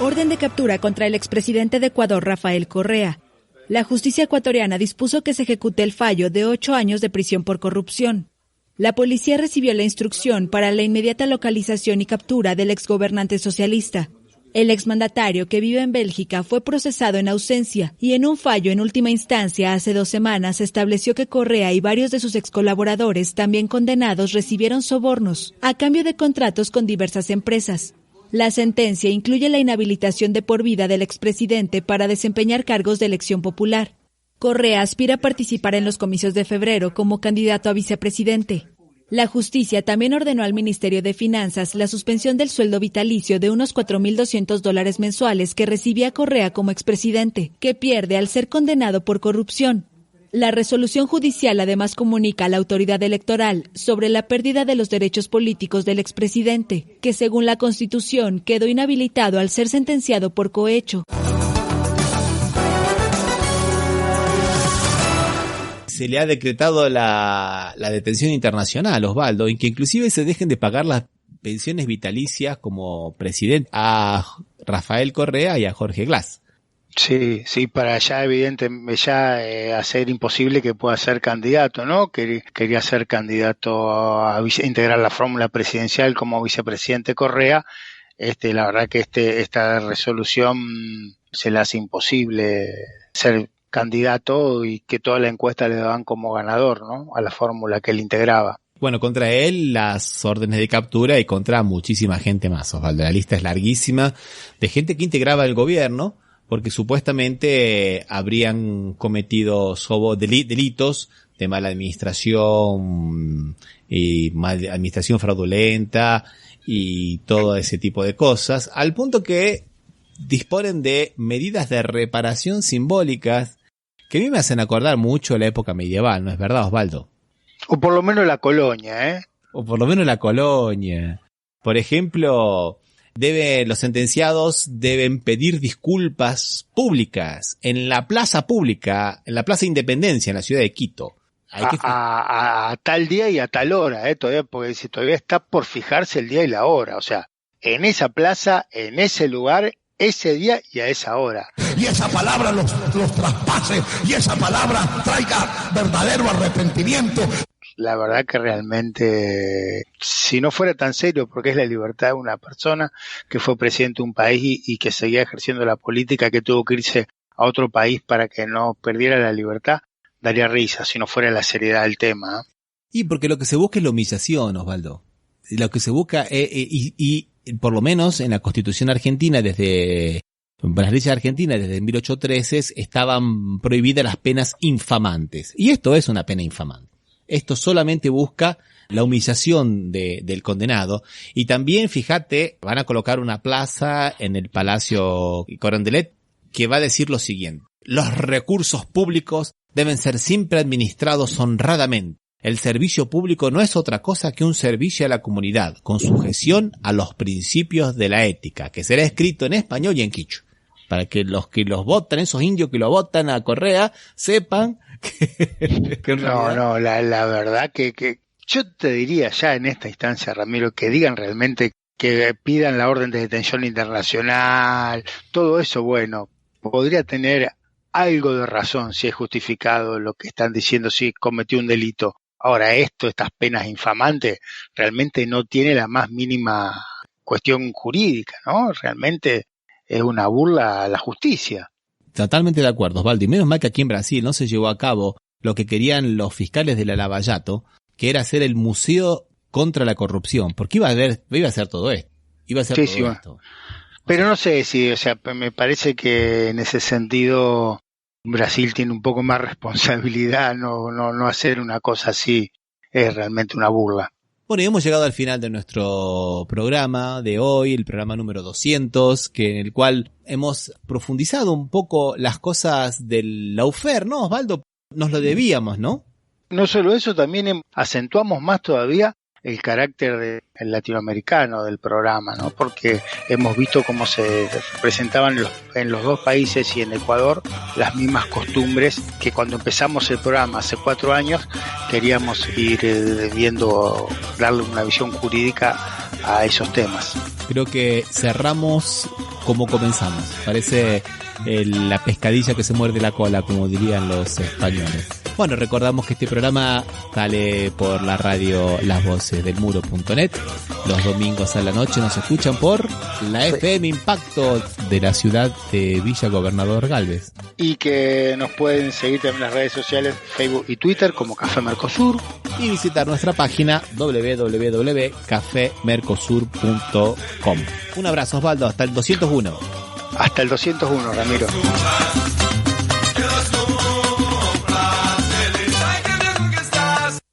Orden de captura contra el expresidente de Ecuador, Rafael Correa. La justicia ecuatoriana dispuso que se ejecute el fallo de 8 años de prisión por corrupción. La policía recibió la instrucción para la inmediata localización y captura del exgobernante socialista. El exmandatario, que vive en Bélgica, fue procesado en ausencia y en un fallo en última instancia hace 2 semanas se estableció que Correa y varios de sus excolaboradores, también condenados, recibieron sobornos a cambio de contratos con diversas empresas. La sentencia incluye la inhabilitación de por vida del expresidente para desempeñar cargos de elección popular. Correa aspira a participar en los comicios de febrero como candidato a vicepresidente. La justicia también ordenó al Ministerio de Finanzas la suspensión del sueldo vitalicio de unos $4,200 mensuales que recibía Correa como expresidente, que pierde al ser condenado por corrupción. La resolución judicial además comunica a la autoridad electoral sobre la pérdida de los derechos políticos del expresidente, que según la Constitución quedó inhabilitado al ser sentenciado por cohecho. Se le ha decretado la detención internacional, Osvaldo, en que inclusive se dejen de pagar las pensiones vitalicias como presidente a Rafael Correa y a Jorge Glass. Sí, para ya evidentemente hacer imposible que pueda ser candidato, ¿no? Quería ser candidato a integrar la fórmula presidencial como vicepresidente Correa. La verdad que esta resolución se le hace imposible ser candidato y que toda la encuesta le daban como ganador, ¿no? A la fórmula que él integraba. Bueno, contra él las órdenes de captura y contra muchísima gente más, Osvaldo. La lista es larguísima de gente que integraba el gobierno porque supuestamente habrían cometido delitos de mala administración y administración fraudulenta y todo ese tipo de cosas, al punto que disponen de medidas de reparación simbólicas que a mí me hacen acordar mucho la época medieval, ¿no es verdad, Osvaldo? O por lo menos la colonia, ¿eh? O por lo menos la colonia. Por ejemplo, los sentenciados deben pedir disculpas públicas en la plaza pública, en la Plaza Independencia, en la ciudad de Quito. A tal día y a tal hora, todavía, porque si todavía está por fijarse el día y la hora, o sea, en esa plaza, en ese lugar, ese día y a esa hora. Y esa palabra los traspase, y esa palabra traiga verdadero arrepentimiento. La verdad que realmente, si no fuera tan serio, porque es la libertad de una persona que fue presidente de un país y que seguía ejerciendo la política, que tuvo que irse a otro país para que no perdiera la libertad, daría risa si no fuera la seriedad del tema. Y porque lo que se busca es la humillación, Osvaldo. Lo que se busca, y por lo menos en la Constitución argentina, las leyes argentinas desde 1813 estaban prohibidas las penas infamantes. Y esto es una pena infamante. Esto solamente busca la humillación del condenado. Y también, fíjate, van a colocar una plaza en el Palacio Carondelet que va a decir lo siguiente: los recursos públicos deben ser siempre administrados honradamente. El servicio público no es otra cosa que un servicio a la comunidad, con sujeción a los principios de la ética, que será escrito en español y en quichua, para que los votan, esos indios que lo votan a Correa, sepan que No, la verdad que yo te diría ya en esta instancia, Ramiro, que digan realmente, que pidan la orden de detención internacional, todo eso, bueno, podría tener algo de razón si es justificado lo que están diciendo, si cometió un delito. Ahora estas penas infamantes, realmente no tiene la más mínima cuestión jurídica, ¿no? Realmente es una burla a la justicia. Totalmente de acuerdo, Osvaldo. Y menos mal que aquí en Brasil no se llevó a cabo lo que querían los fiscales de la Lava Jato, que era hacer el museo contra la corrupción, porque iba a hacer todo esto. Esto. Pero no sé si, me parece que en ese sentido Brasil tiene un poco más responsabilidad, no hacer una cosa así es realmente una burla. Bueno, y hemos llegado al final de nuestro programa de hoy, el programa número 200, en el cual hemos profundizado un poco las cosas del lawfare, ¿no, Osvaldo? Nos lo debíamos, ¿no? No solo eso, también acentuamos más todavía el carácter latinoamericano del programa, ¿no? Porque hemos visto cómo se presentaban en los dos países y en Ecuador las mismas costumbres que cuando empezamos el programa hace 4 años queríamos ir darle una visión jurídica a esos temas. Creo que cerramos como comenzamos. Parece la pescadilla que se muerde la cola, como dirían los españoles. Bueno, recordamos que este programa sale por la radio lasvocesdelmuro.net. Los domingos a la noche nos escuchan por la FM Impacto de la ciudad de Villa Gobernador Galvez. Y que nos pueden seguir también en las redes sociales, Facebook y Twitter, como Café Mercosur. Y visitar nuestra página www.cafemercosur.com. Un abrazo, Osvaldo, hasta el 201. Hasta el 201, Ramiro.